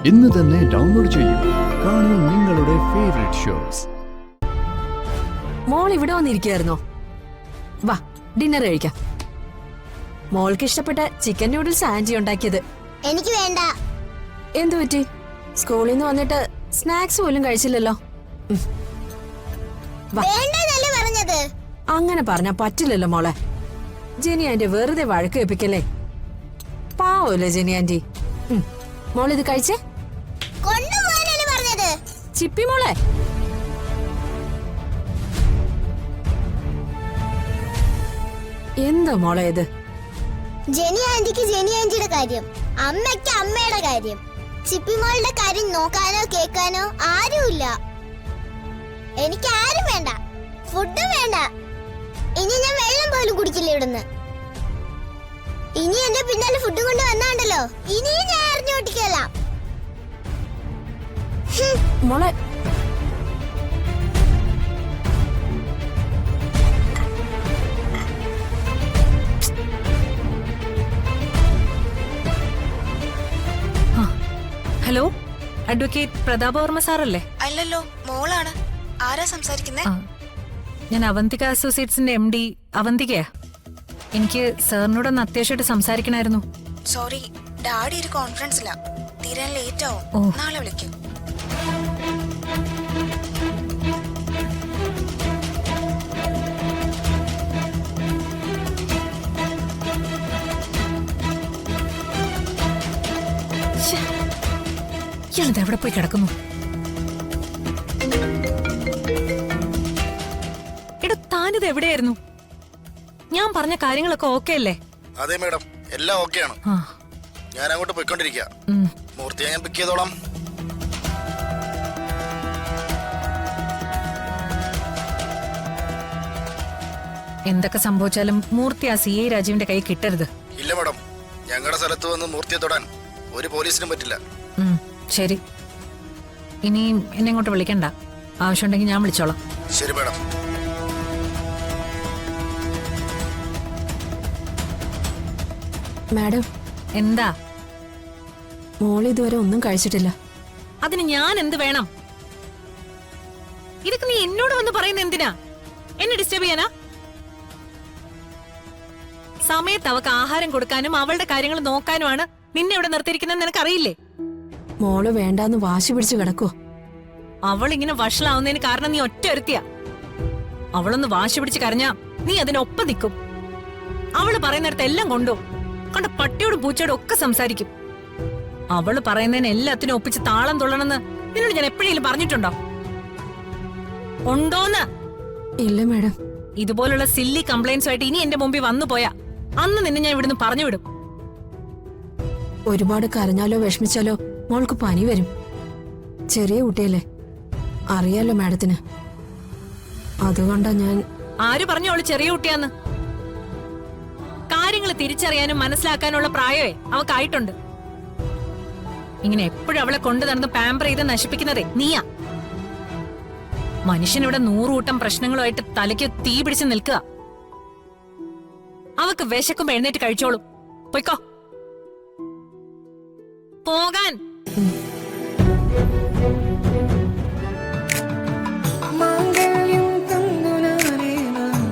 ഇന്ന് തന്നെ ഡൗൺലോഡ് ചെയ്യൂ. കാണൂ നിങ്ങളുടെ ഫേവറേറ്റ് ഷോസ്. മോൾ ഇവിടെ വന്നിരിക്കുകയായിരുന്നോ? വാ, ഡിന്നർ കഴിക്കാം. മോൾക്ക് ഇഷ്ടപ്പെട്ട ചിക്കൻ നൂഡിൽസ് ആന്റി ഉണ്ടാക്കിയത്. എനിക്ക് വേണ്ട. എന്തു പറ്റി? സ്കൂളിൽ നിന്ന് വന്നിട്ട് സ്നാക്സ് പോലും കഴിച്ചില്ലല്ലോ. വേണ്ടെന്നല്ലേ പറഞ്ഞത്? അങ്ങനെ പറഞ്ഞാ പറ്റില്ലല്ലോ മോളെ. ജെനി ആന്റി വെറുതെ വഴക്ക് വെപ്പിക്കല്ലേ. പാവല്ലേ ജെനി ആന്റി. മോളിത് കഴിച്ചേ. കൊണ്ടുപോകാനല്ലേ പറഞ്ഞത്? ചിപ്പി മോളെ, എന്താ മോളെ ഇത്? ജെനി ആന്റിക്ക് ജെനി ആന്റിയുടെ കാര്യം, അമ്മയ്ക്ക് അമ്മയുടെ കാര്യം. ചിപ്പിമോളുടെ കാര്യം നോക്കാനോ കേൾക്കാനോ ആരുമില്ല. എനിക്ക് ആരും വേണ്ട, ഫുഡും വേണ്ട. ഇനി ഞാൻ വെള്ളം പോലും കുടിക്കില്ല ഇവിടുന്ന്. ഇനി എന്റെ പിന്നാലെ ഫുഡും കൊണ്ട് വന്നാണ്ടല്ലോ, ഇനിയും ഞാൻ അറിഞ്ഞോട്ടിക്കല്ല. മോളെ, ഹലോ, അഡ്വക്കേറ്റ് പ്രതാപവർമ്മ സാറല്ലേ? അല്ലല്ലോ, മോളാണ്. ആരാ സംസാരിക്കുന്നേ? ഞാൻ അവന്തിക അസോസിയേറ്റ്സിന്റെ MD അവന്തികയാ. എനിക്ക് സാറിനോടൊന്ന് അത്യാവശ്യമായിട്ട് സംസാരിക്കണമായിരുന്നു. സോറി, ഡാഡി ഒരു കോൺഫറൻസിലാ. തീരാൻ ലേറ്റ് ആവും. നാളെ വിളിക്കും. ഇയാളിത് എവിടെ പോയി കിടക്കുന്നു? എടോ, താനിത് എവിടെയായിരുന്നു? ഞാൻ പറഞ്ഞ കാര്യങ്ങളൊക്കെ ഓക്കെ അല്ലേ? അതെ മേഡം, എല്ലാം ഓക്കെയാണ്. ഞാൻ അങ്ങോട്ട് പോയിക്കൊണ്ടിരിക്കുക. മൂർത്തിയെ ഞാൻ പിക്ക് ചെയ്തോളാം. എന്തൊക്കെ സംഭവിച്ചാലും മൂർത്തി ആ CI രാജീവിന്റെ കൈ കിട്ടരുത്. ഇല്ല മേഡം, ഞങ്ങളുടെ സ്ഥലത്ത് വന്ന് മൂർത്തിയെ തൊടാൻ ഒരു പോലീസിനും പറ്റില്ല. ശരി, ഇനി എന്നെ ഇങ്ങോട്ട് വിളിക്കണ്ട. ആവശ്യമുണ്ടെങ്കിൽ ഞാൻ വിളിച്ചോളാം. ശരി മേഡം. മാഡം. എന്താ? മോൾ ഇതുവരെ ഒന്നും കഴിച്ചിട്ടില്ല. അതിന് ഞാൻ എന്ത് വേണം? ഇതൊക്കെ നീ എന്നോട് വന്ന് പറയുന്നത് എന്തിനാ? എന്നെ ഡിസ്റ്റർബ് ചെയ്യാനാ? സമയത്ത് അവക്ക് ആഹാരം കൊടുക്കാനും അവളുടെ കാര്യങ്ങൾ നോക്കാനുമാണ് നിന്നെ ഇവിടെ നിർത്തിയിരിക്കുന്നത്. നിനക്കറിയില്ലേ? മോള് വേണ്ടാന്ന് വാശി പിടിച്ചു കിടക്കുവോ? അവൾ ഇങ്ങനെ വഷളാവുന്നതിന് കാരണം നീ ഒറ്റ ഒരുത്തിയാ. അവളൊന്ന് വാശി പിടിച്ച് കരഞ്ഞാ നീ അതിനൊപ്പം നിൽക്കും. അവള് പറയുന്നിടത്ത് എല്ലാം കൊണ്ടോ കണ്ട പട്ടിയോടും പൂച്ചയോടും ഒക്കെ സംസാരിക്കും. അവള് പറയുന്നതിന് എല്ലാത്തിനും ഒപ്പിച്ച് താളം തുള്ളണമെന്ന് നിന്നോട് ഞാൻ എപ്പോഴെങ്കിലും പറഞ്ഞിട്ടുണ്ടോ? ഉണ്ടോന്ന്? ഇല്ല മാഡം. ഇതുപോലുള്ള സില്ലി കംപ്ലൈന്റ്സുമായിട്ട് ഇനി എന്റെ മുമ്പിൽ വന്നു പോയാ അന്ന് നിന്നെ ഞാൻ ഇവിടുന്ന് പറഞ്ഞു വിടും. ഒരുപാട് കരഞ്ഞാലോ വിഷമിച്ചാലോ മോൾക്ക് പനി വരും. ചെറിയ കുട്ടിയല്ലേ, അറിയാലോ മാഡത്തിന്. അതുകൊണ്ടാ ഞാൻ. ആര് പറഞ്ഞു അവള് ചെറിയ കുട്ടിയാന്ന്? കാര്യങ്ങൾ തിരിച്ചറിയാനും മനസ്സിലാക്കാനുള്ള പ്രായമേ അവക്കായിട്ടുണ്ട്. ഇങ്ങനെ എപ്പോഴും അവളെ കൊണ്ടു നടന്ന് പാമ്പർ ചെയ്ത് നശിപ്പിക്കുന്നതേ നീയാ. മനുഷ്യനിവിടെ 100 കൂട്ടം പ്രശ്നങ്ങളുമായിട്ട് തലയ്ക്ക് തീ പിടിച്ച് നിൽക്കുക. അവക്ക് വിശക്കുമ്പോ എഴുന്നേറ്റ് കഴിച്ചോളും. പൊയ്ക്കോ.